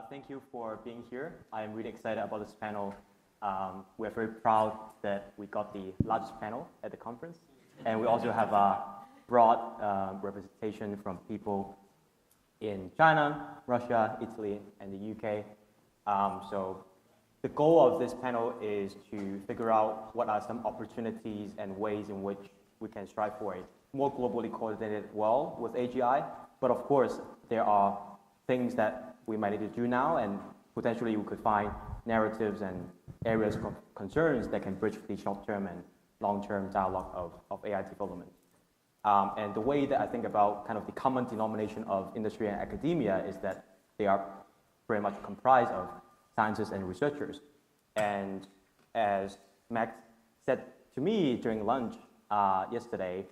Thank you for being here. I'm really excited about this panel. We're very proud that we got the largest panel at the conference. And we also have a broad representation from people in China, Russia, Italy, and the UK. So the goal of this panel is to figure out what are some opportunities and ways in which we can strive for a more globally coordinated world with AGI. But of course, there are things that we might need to do now, and potentially we could find narratives and areas of concerns that can bridge the short-term and long-term dialogue of AI development. And the way that I think about kind of the common denomination of industry and academia is that they are very much comprised of scientists and researchers. And as Max said to me during lunch yesterday,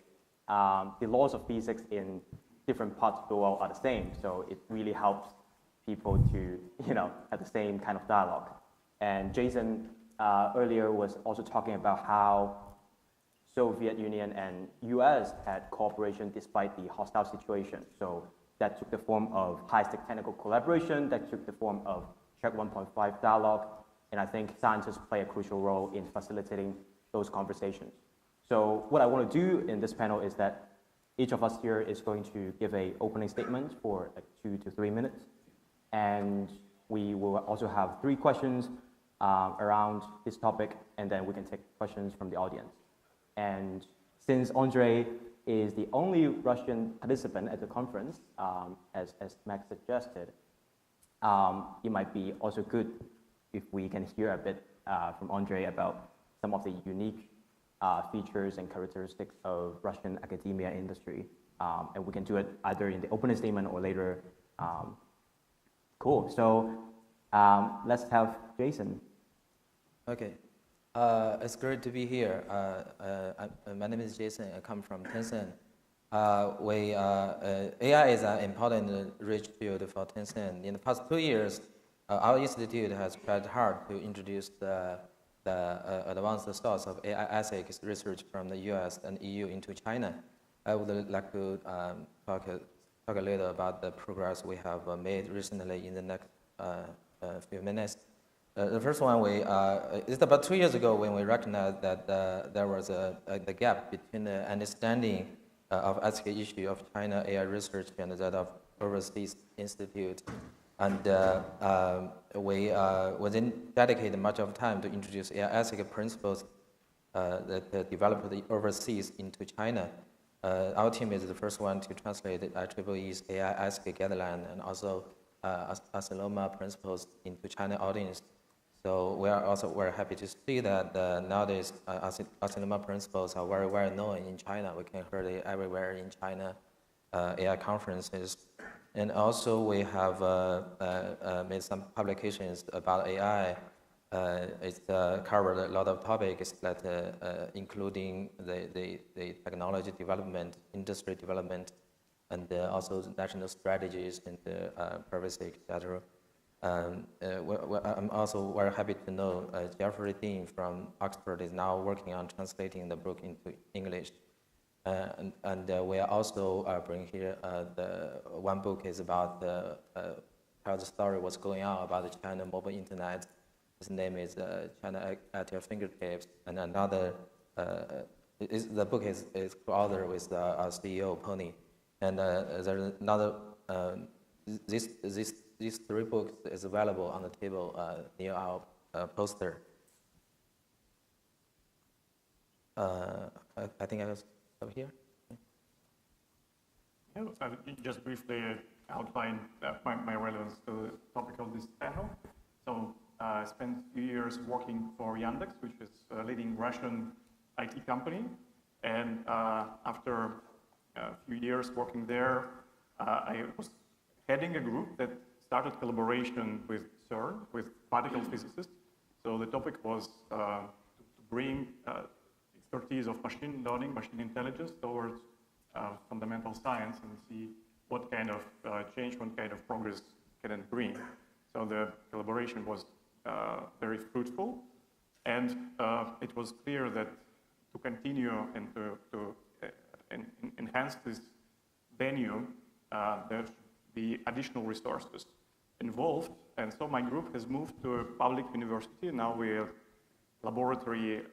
the laws of physics in different parts of the world are the same. So it really helps people to, have the same kind of dialogue. And Jason earlier was also talking about how Soviet Union and US had cooperation despite the hostile situation. So that took the form of high-stake technical collaboration, that took the form of Check 1.5 dialogue, and I think scientists play a crucial role in facilitating those conversations. So what I want to do in this panel is that each of us here is going to give an opening statement for like 2 to 3 minutes, and we will also have 3 questions around this topic, and then we can take questions from the audience. And since Andrey is the only Russian participant at the conference, as Max suggested, it might be also good if we can hear a bit from Andrey about some of the unique features and characteristics of Russian academia industry. And we can do it either in the opening statement or later. Cool, so let's have Jason. Okay, it's great to be here. My name is Jason, I come from Tencent. AI is an important rich field for Tencent. In the past 2 years, our institute has tried hard to introduce the advanced source of AI ethics research from the US and EU into China. I would like to talk a little about the progress we have made recently in the next few minutes. The first one, it's about 2 years ago when we recognized that there was the gap between the understanding of ethical issue of China AI research and that of overseas institute. And we didn't dedicate much of time to introduce AI ethical principles that developed overseas into China. Our team is the first one to translate IEEE's AI ethical guideline and also Asilomar principles into China audience. So we are also very happy to see that nowadays Asilomar principles are very well known in China. We can hear it everywhere in China AI conferences. And also we have made some publications about AI. It's covered a lot of topics that including the technology development, industry development, and also national strategies and privacy, etc. I'm also very happy to know Jeffrey Dean from Oxford is now working on translating the book into English. And we are also bring here the one book is about how the story was going on about the China mobile internet. His name is China at Your Fingertips, and another the book is co-authored with our CEO Pony, and there's another these 3 books is available on the table near our poster. I think I was over here. Yeah, I just briefly outline my relevance to the topic of this panel. So I spent a few years working for Yandex, which is a leading Russian IT company. And after a few years working there, I was heading a group that started collaboration with CSER, with particle physicists. So the topic was to bring expertise of machine learning, machine intelligence towards fundamental science and see what kind of change, what kind of progress can it bring. So the collaboration was very fruitful, and it was clear that to continue and to enhance this venue, there should be additional resources involved, And so my group has moved to a public university. Now we have laboratory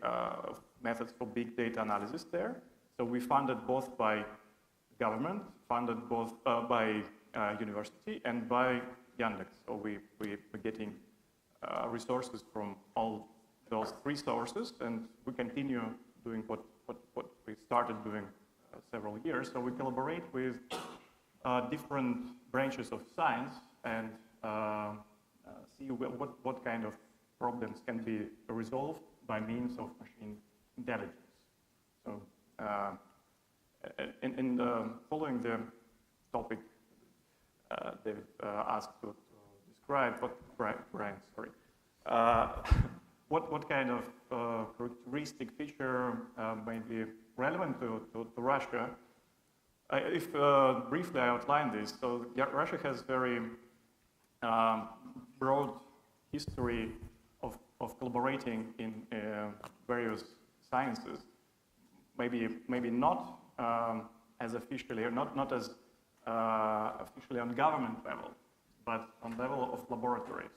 methods for big data analysis there. So we funded both by government, funded both by university and by Yandex. So we're getting resources from all those three sources, and we continue doing what we started doing several years. So we collaborate with different branches of science and see what kind of problems can be resolved by means of machine intelligence. So, following the topic David asked to describe, Brian, sorry, what kind of characteristic feature may be relevant to Russia? If briefly I outline this, so Russia has very broad history of collaborating in various sciences. Maybe not as officially, or not as officially on government level, but on level of laboratories.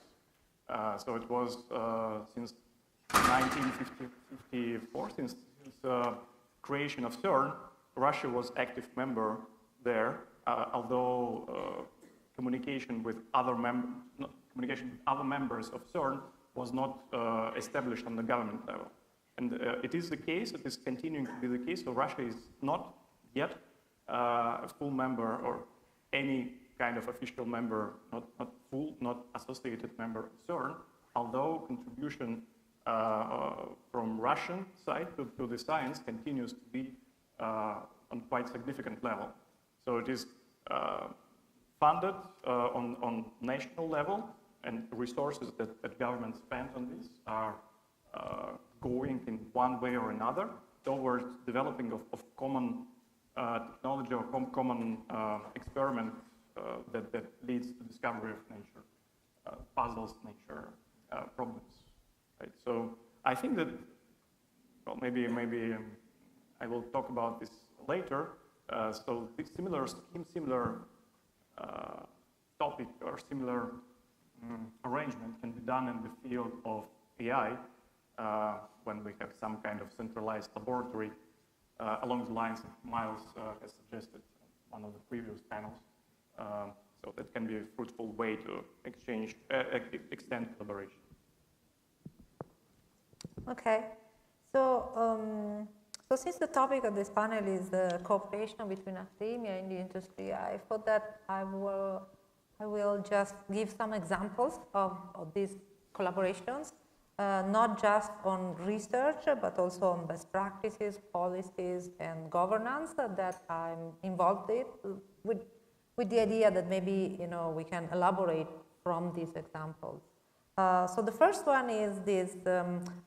So it was since 1954, since creation of CERN, Russia was active member there, although communication with other members of CERN was not established on the government level. And it is the case, it is continuing to be the case, so Russia is not yet a full member or any kind of official member, not full, not associated member of CERN, although contribution from Russian side to the science continues to be on quite significant level. So it is funded on national level, and resources that government spend on this are going in one way or another towards developing of common technology or common experiment that leads to discovery of nature, puzzles, nature problems. Right? So I think that, well, maybe I will talk about this later. So this similar scheme, similar topic or similar arrangement can be done in the field of AI when we have some kind of centralized laboratory along the lines of Miles has suggested in one of the previous panels. So that can be a fruitful way to extend collaboration. Okay, so since the topic of this panel is the cooperation between academia and the industry, I thought that I will just give some examples of these collaborations, not just on research, but also on best practices, policies, and governance that I'm involved with the idea that maybe we can elaborate from these examples. So the first one is this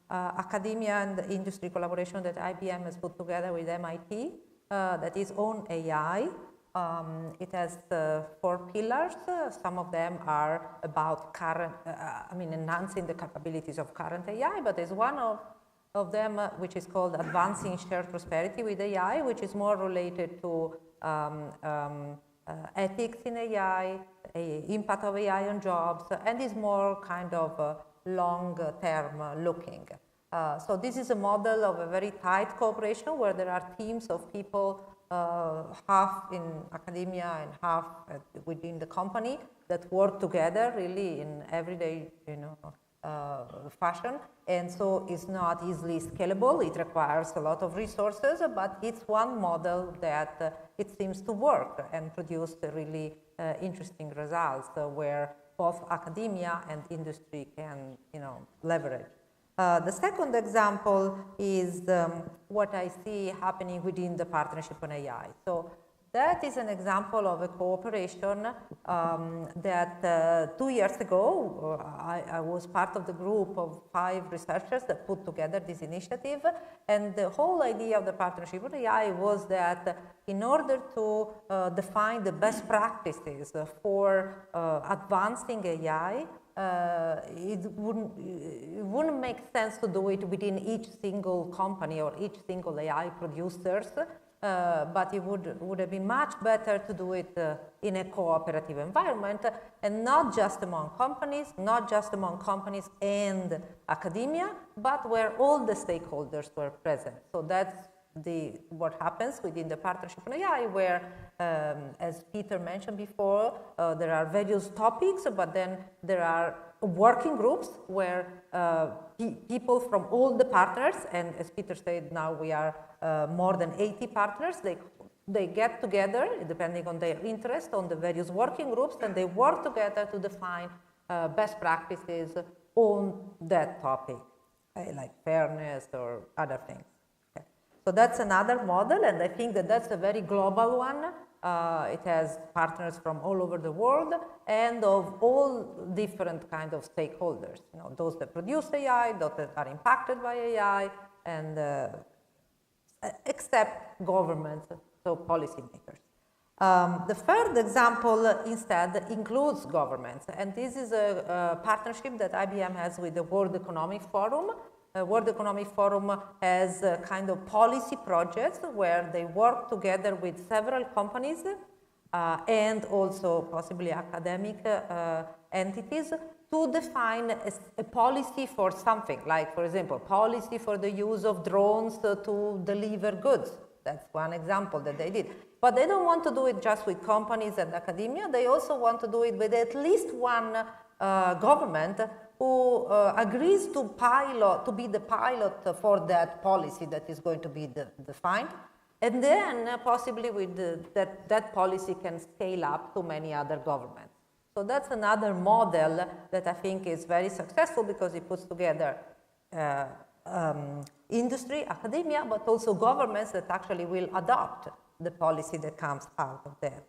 academia and industry collaboration that IBM has put together with MIT, that is on AI. It has 4 pillars. Some of them are about enhancing the capabilities of current AI, but there's one of them which is called Advancing Shared Prosperity with AI, which is more related to ethics in AI, impact of AI on jobs, and is more kind of long-term looking. So this is a model of a very tight cooperation where there are teams of people, half in academia and half within the company, that work together really in everyday fashion, and so it's not easily scalable. It requires a lot of resources, but it's one model that it seems to work and produce really interesting results where both academia and industry can leverage. The second example is what I see happening within the partnership on AI. So that is an example of a cooperation that 2 years ago, I was part of the group of 5 researchers that put together this initiative. And the whole idea of the partnership on AI was that in order to define the best practices for advancing AI, it wouldn't make sense to do it within each single company or each single AI producers. but it would have been much better to do it in a cooperative environment, and not just among companies and academia, but where all the stakeholders were present. So that's what happens within the partnership on AI, where, as Peter mentioned before, there are various topics, but then there are working groups where people from all the partners, and as Peter said, now we are more than 80 partners, they get together, depending on their interest, on the various working groups, and they work together to define best practices on that topic, like fairness or other things. Okay. So that's another model, and I think that that's a very global one. It has partners from all over the world and of all different kinds of stakeholders. You know, those that produce AI, those that are impacted by AI, and except governments, so policymakers. The third example instead includes governments, and this is a partnership that IBM has with the World Economic Forum. World Economic Forum has kind of policy projects where they work together with several companies and also possibly academic entities to define a policy for something, like, for example, policy for the use of drones to deliver goods. That's one example that they did. But they don't want to do it just with companies and academia. They also want to do it with at least one government who agrees to be the pilot for that policy that is going to be defined. And then possibly with that policy can scale up to many other governments. So that's another model that I think is very successful because it puts together industry, academia, but also governments that actually will adopt the policy that comes out of there.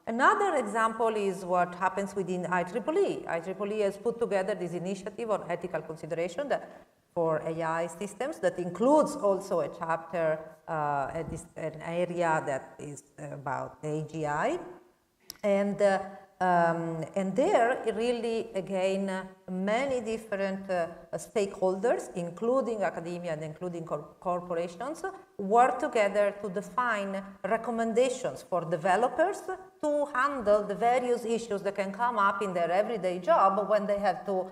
Another example is what happens within IEEE. IEEE has put together this initiative on ethical consideration for AI systems that includes also a chapter, an area that is about AGI. And there, really, again, many different stakeholders, including academia and including corporations, work together to define recommendations for developers to handle the various issues that can come up in their everyday job when they have to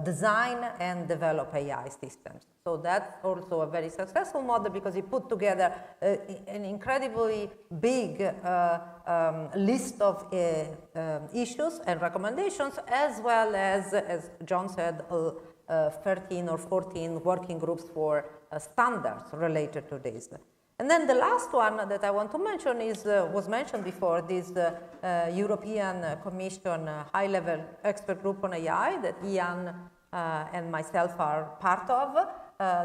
design and develop AI systems. So that's also a very successful model because it put together an incredibly big list of issues and recommendations, as well as John said, 13 or 14 working groups for standards related to this. And then the last one that I want to mention was mentioned before, this European Commission high-level expert group on AI that Ian and myself are part of.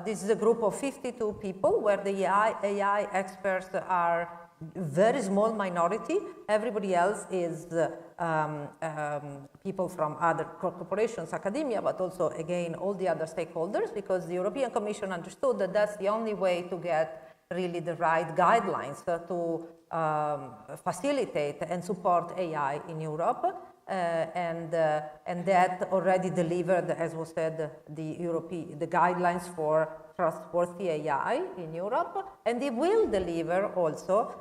This is a group of 52 people where the AI experts are very small minority. Everybody else is people from other corporations, academia, but also, again, all the other stakeholders, because the European Commission understood that that's the only way to get really the right guidelines to facilitate and support AI in Europe. And that already delivered, as was said, the guidelines for trustworthy AI in Europe, and it will deliver also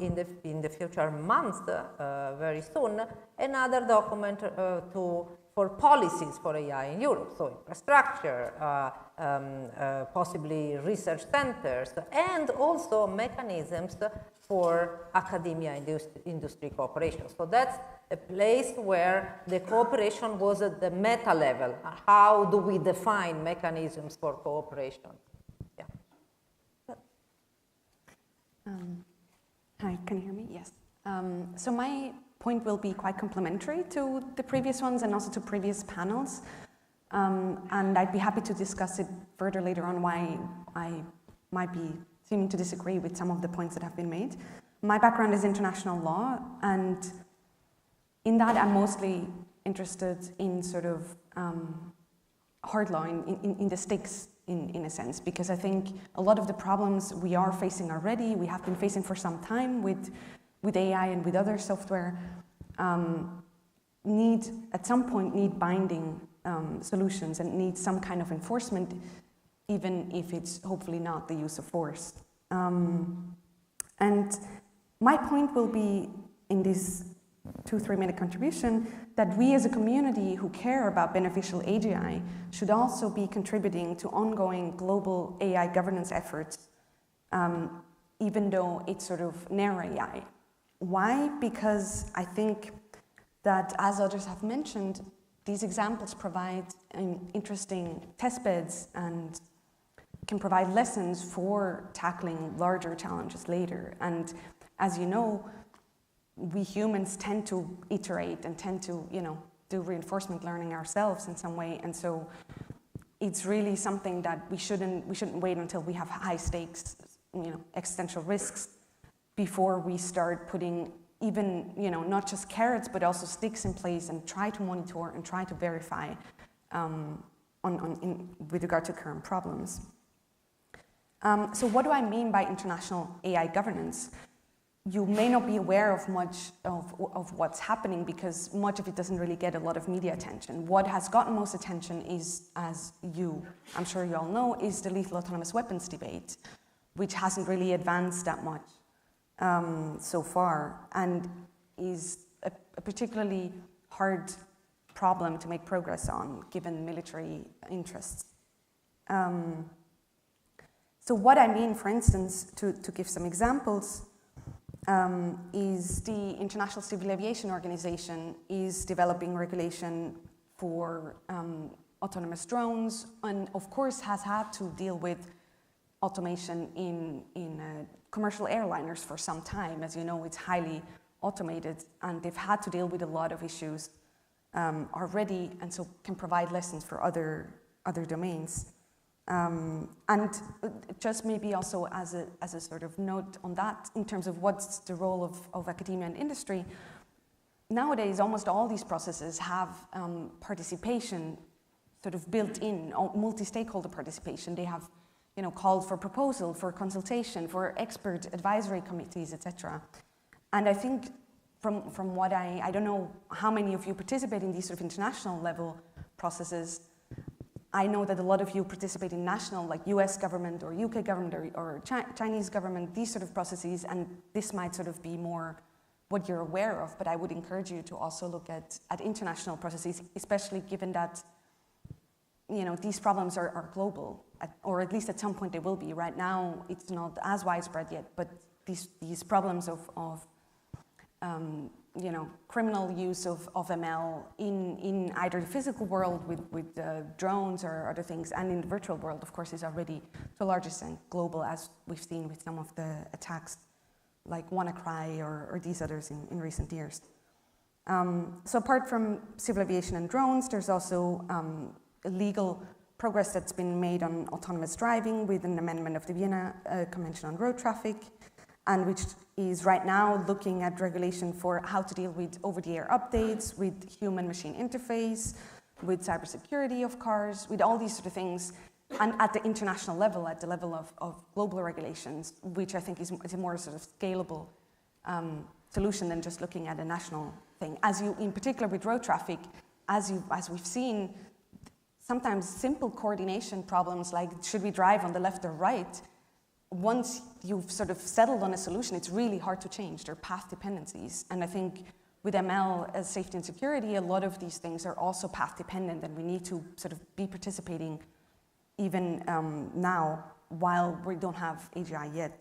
in the future months, very soon, another document for policies for AI in Europe, so infrastructure, possibly research centers, and also mechanisms for academia industry cooperation. So that's a place where the cooperation was at the meta level. How do we define mechanisms for cooperation? Yeah. Hi, can you hear me? Yes. So my point will be quite complementary to the previous ones and also to previous panels. And I'd be happy to discuss it further later on why I might be seeming to disagree with some of the points that have been made. My background is international law, and in that I'm mostly interested in sort of hard law, in the stakes in a sense, because I think a lot of the problems we are facing already, we have been facing for some time with AI and with other software, at some point need binding solutions and need some kind of enforcement even if it's hopefully not the use of force. And my point will be in this 2-3 minute contribution that we as a community who care about beneficial AGI should also be contributing to ongoing global AI governance efforts, even though it's sort of narrow AI. Why? Because I think that, as others have mentioned, these examples provide interesting testbeds and can provide lessons for tackling larger challenges later. And as you know, we humans tend to iterate and tend to, do reinforcement learning ourselves in some way. And so it's really something that we shouldn't wait until we have high stakes, existential risks before we start putting even, not just carrots, but also sticks in place and try to monitor and try to verify with regard to current problems. So what do I mean by international AI governance? You may not be aware of much of what's happening because much of it doesn't really get a lot of media attention. What has gotten most attention is, as I'm sure you all know, is the lethal autonomous weapons debate, which hasn't really advanced that much so far, and is a particularly hard problem to make progress on, given military interests. So what I mean, for instance, to give some examples, is the International Civil Aviation Organization is developing regulation for autonomous drones, and of course has had to deal with automation in commercial airliners for some time. As you know, it's highly automated, and they've had to deal with a lot of issues already, and so can provide lessons for other domains. And just maybe also as a sort of note on that, in terms of what's the role of academia and industry, nowadays almost all these processes have participation sort of built in, multi-stakeholder participation. They have called for proposal, for consultation, for expert advisory committees, etc. And I think from what I don't know how many of you participate in these sort of international level processes. I know that a lot of you participate in national, like US government or UK government or Chinese government, these sort of processes, and this might sort of be more what you're aware of, but I would encourage you to also look at international processes, especially given that these problems are global, or at least at some point they will be. Right now, it's not as widespread yet, but these problems of criminal use of ML in either the physical world with drones or other things, and in the virtual world, of course, is already to a large extent global, as we've seen with some of the attacks like WannaCry or these others in recent years. So apart from civil aviation and drones, there's also legal progress that's been made on autonomous driving with an amendment of the Vienna Convention on Road Traffic, and which is right now looking at regulation for how to deal with over-the-air updates, with human-machine interface, with cybersecurity of cars, with all these sort of things, and at the international level, at the level of global regulations, which I think is a more sort of scalable solution than just looking at a national thing. In particular with road traffic, as we've seen, sometimes simple coordination problems like should we drive on the left or right, once you've sort of settled on a solution, it's really hard to change. There are path dependencies. And I think with ML as safety and security, a lot of these things are also path dependent, and we need to sort of be participating even now while we don't have AGI yet.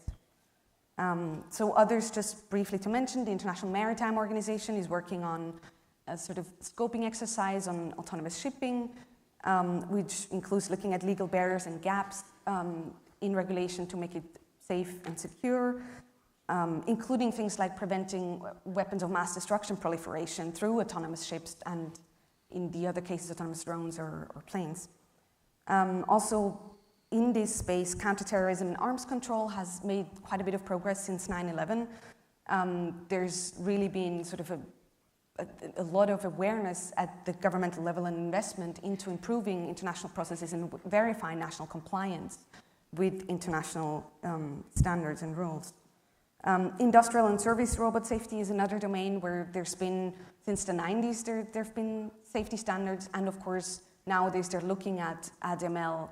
So others, just briefly to mention, the International Maritime Organization is working on a sort of scoping exercise on autonomous shipping, which includes looking at legal barriers and gaps in regulation to make it safe and secure, including things like preventing weapons of mass destruction proliferation through autonomous ships, and in the other cases, autonomous drones or planes. Also, in this space, counterterrorism and arms control has made quite a bit of progress since 9/11. There's really been sort of a lot of awareness at the governmental level and investment into improving international processes and verifying national compliance with international standards and rules. Industrial and service robot safety is another domain where there's been, since the 90s, there have been safety standards, and of course, nowadays they're looking at ADML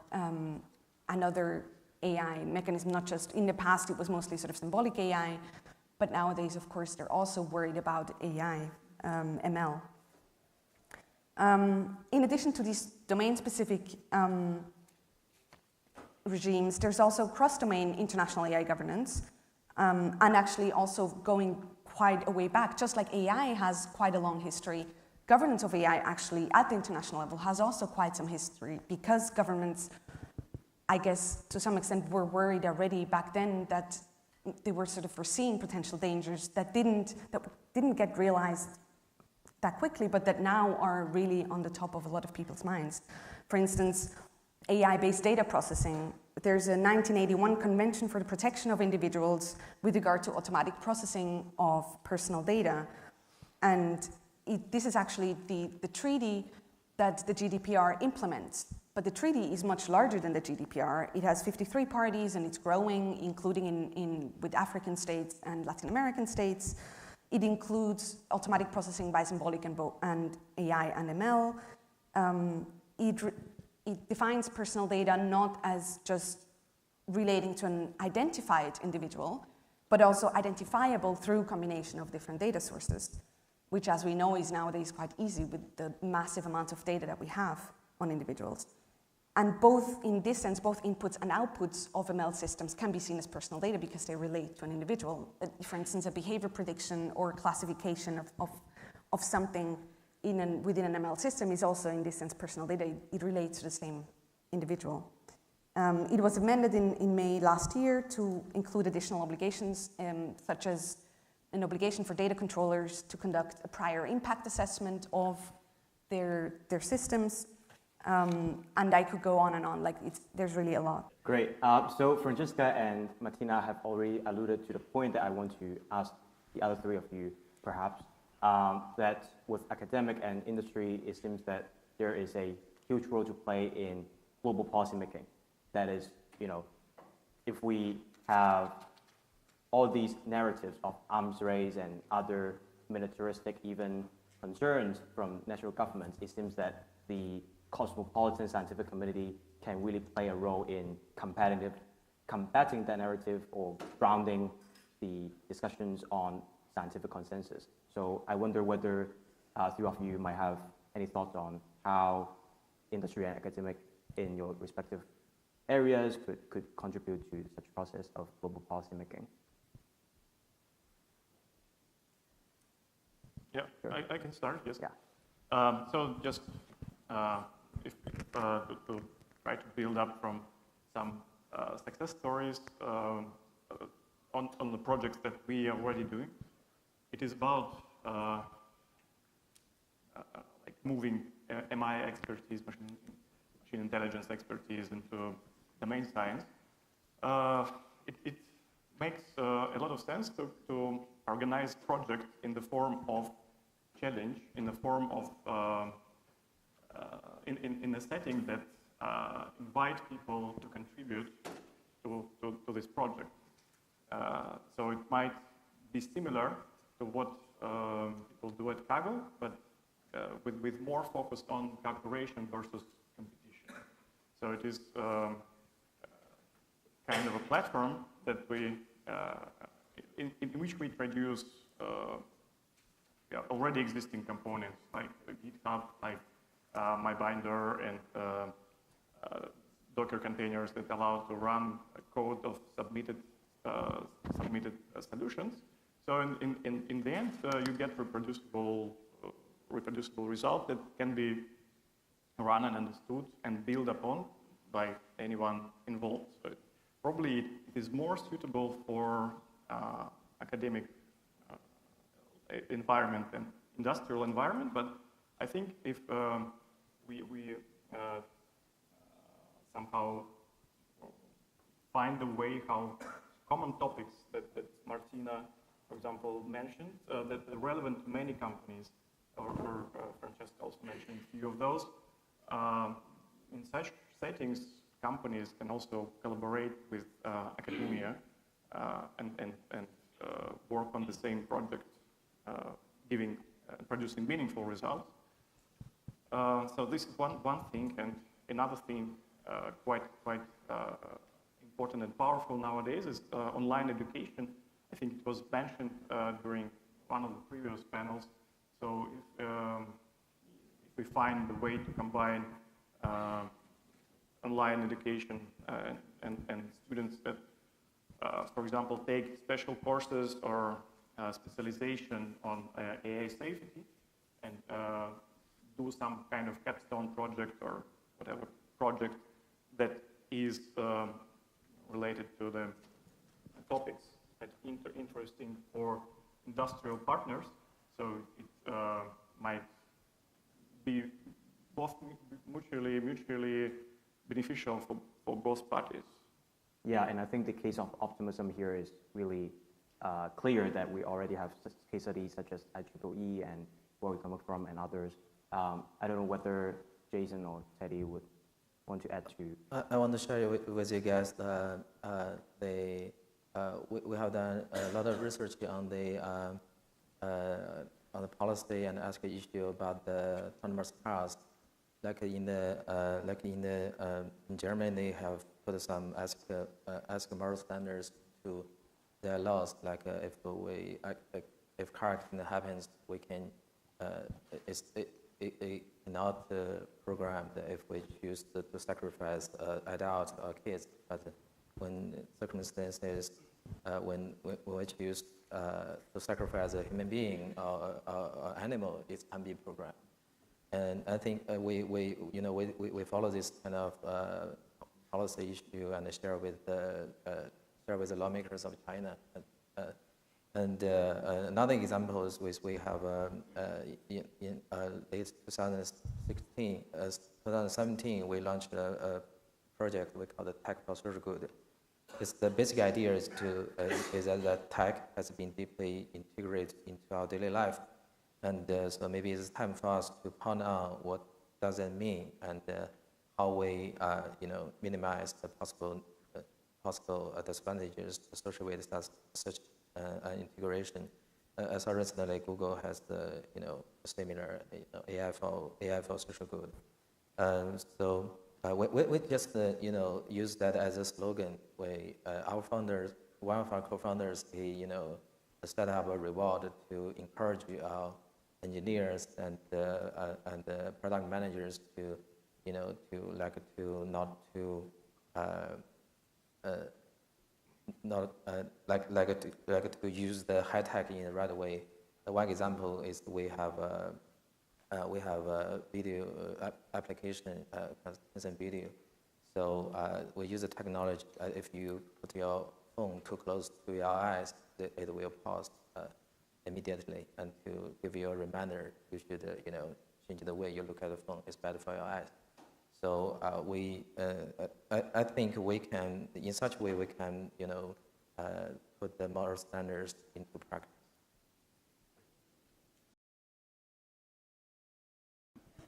another AI mechanism, not just in the past, it was mostly sort of symbolic AI, but nowadays, of course, they're also worried about AI, ML. In addition to these domain-specific regimes, there's also cross-domain international AI governance, and actually also going quite a way back. Just like AI has quite a long history, governance of AI actually at the international level has also quite some history, because governments, I guess, to some extent were worried already back then that they were sort of foreseeing potential dangers that didn't get realized that quickly, but that now are really on the top of a lot of people's minds. For instance, AI-based data processing. There's a 1981 Convention for the Protection of Individuals with regard to automatic processing of personal data. And this is actually the treaty that the GDPR implements. But the treaty is much larger than the GDPR. It has 53 parties and it's growing, including with African states and Latin American states. It includes automatic processing by symbolic and AI and ML. It defines personal data not as just relating to an identified individual, but also identifiable through combination of different data sources, which, as we know, is nowadays quite easy with the massive amount of data that we have on individuals. And both, in this sense, both inputs and outputs of ML systems can be seen as personal data because they relate to an individual. For instance, a behavior prediction or classification of something within an ML system is also, in this sense, personal data. It relates to the same individual. It was amended in May last year to include additional obligations, such as an obligation for data controllers to conduct a prior impact assessment of their systems. And I could go on and on, there's really a lot. Great. So Francesca and Martina have already alluded to the point that I want to ask the other three of you, perhaps, that with academic and industry, it seems that there is a huge role to play in global policymaking. That is, if we have all these narratives of arms race and other militaristic even concerns from national governments, it seems that the cosmopolitan scientific community can really play a role in combating that narrative or grounding the discussions on scientific consensus. So I wonder whether three of you might have any thoughts on how industry and academic in your respective areas could contribute to such a process of global policy making. Yeah, sure. I can start, yes. Yeah. So just to try to build up from some success stories on the projects that we are already doing. It is about moving MI expertise, machine intelligence expertise into domain science. It makes a lot of sense to organize projects in the form of challenge, in the form of in a setting that invite people to contribute to this project. So it might be similar to what people do at Kaggle, but with more focus on collaboration versus competition. So it is kind of a platform that we, in which we introduce already existing components like GitHub, like MyBinder, and Docker containers that allow to run a code of submitted solutions. So in the end, you get reproducible result that can be run and understood and built upon by anyone involved. So probably it is more suitable for academic environment and industrial environment, but I think if we somehow find a way how common topics that Martina, for example, mentioned, that are relevant to many companies, or Francesca also mentioned a few of those. In such settings, companies can also collaborate with academia and work on the same project, producing meaningful results. So this is one thing, and another thing quite important and powerful nowadays is online education. I think it was mentioned during one of the previous panels. So if we find the way to combine online education and students that, for example, take special courses or specialization on AI safety and do some kind of capstone project or whatever project that is related to the topics that interesting for industrial partners. So it might be both mutually beneficial for both parties. Yeah, and I think the case of optimism here is really clear that we already have case studies such as IEEE and where we come from and others. I don't know whether Jason or Teddy would want to add to. I want to share with you guys we have done a lot of research on the policy and ethical issue about the autonomous cars. In Germany, they have put some ethical moral standards to their laws. Like if car accident happens, we can it cannot program if we choose to sacrifice adults or kids. But when circumstances when we choose to sacrifice a human being or animal, it can be programmed. And I think we follow this kind of policy issue and share with the lawmakers of China. And another example is we have in late 2017 we launched a project we call the Tech for Social Good. The basic idea is that tech has been deeply integrated into our daily life. And so maybe it's time for us to ponder on what does it mean and how we minimize the possible disadvantages associated with such integration. As recently, Google has the similar AI for social good. So we just use that as a slogan. Our founders, one of our co-founders, he set up a reward to encourage our engineers and product managers to to use the high tech in the right way. One example is we have a video application, Tencent video. So we use the technology. If you put your phone too close to your eyes, it will pause immediately, and to give you a reminder, you should change the way you look at the phone. It's better for your eyes. So I think we can, in such a way, we can put the moral standards into practice.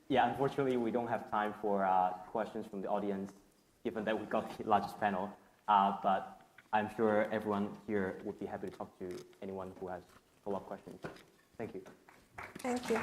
Yeah, unfortunately, we don't have time for questions from the audience, given that we got the largest panel. But I'm sure everyone here would be happy to talk to anyone who has follow-up questions. Thank you. Thank you.